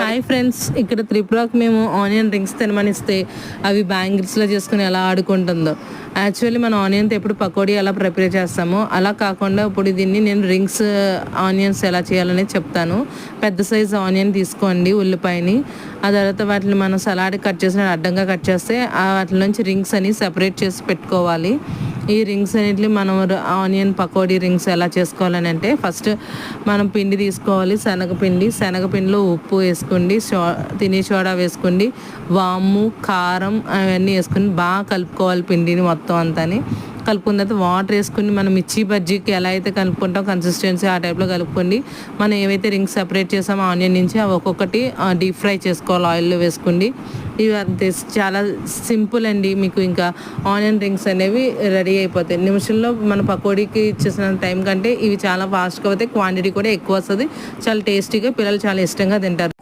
Hi friends, ఇక్కడ త్రిపురకి మేము onion rings తినమనిస్తే అవి బ్యాంగిల్స్లో చేసుకుని ఎలా ఆడుకుంటుందో. యాక్చువల్లీ మనం ఆనియన్తో ఎప్పుడు పకోడీ ఎలా ప్రిపేర్ చేస్తామో అలా కాకుండా ఇప్పుడు దీన్ని నేను రింగ్స్ ఆనియన్స్ ఎలా చేయాలనేది చెప్తాను. పెద్ద సైజు ఆనియన్ తీసుకోండి, ఉల్లిపాయని. ఆ తర్వాత వాటిని మనం సలాడ్ కట్ చేసిన అడ్డంగా కట్ చేస్తే వాటి నుంచి రింగ్స్ అని సెపరేట్ చేసి పెట్టుకోవాలి. ఈ రింగ్స్ అన్నిటిని మనం ఆనియన్ పకోడీ రింగ్స్ ఎలా చేసుకోవాలని అంటే, ఫస్ట్ మనం పిండి తీసుకోవాలి, శనగపిండిలో ఉప్పు వేసుకోండి, తినే సోడా వేసుకోండి, వాము, కారం అవన్నీ వేసుకుని బాగా కలుపుకోవాలి పిండిని మొత్తం అంతాని. కలుపుకున్న తర్వాత వాటర్ వేసుకుని మనం మిర్చి బజ్జీకి ఎలా అయితే కలుపుకుంటాం కన్సిస్టెన్సీ ఆ టైప్లో కలుపుకోండి. మనం ఏవైతే రింగ్స్ సెపరేట్ చేసామో ఆనియన్ నుంచి అవి ఒక్కొక్కటి డీప్ ఫ్రై చేసుకోవాలి ఆయిల్లో వేసుకోండి. ఇవి అంతే, చాలా సింపుల్ అండి. మీకు ఇంకా ఆనియన్ రింగ్స్ అనేవి రెడీ అయిపోతాయి నిమిషంలో. మన పకోడీకి ఇచ్చేసిన టైం కంటే ఇవి చాలా ఫాస్ట్గా అవుతాయి, క్వాంటిటీ కూడా ఎక్కువ వస్తుంది, చాలా టేస్టీగా, పిల్లలు చాలా ఇష్టంగా తింటారు.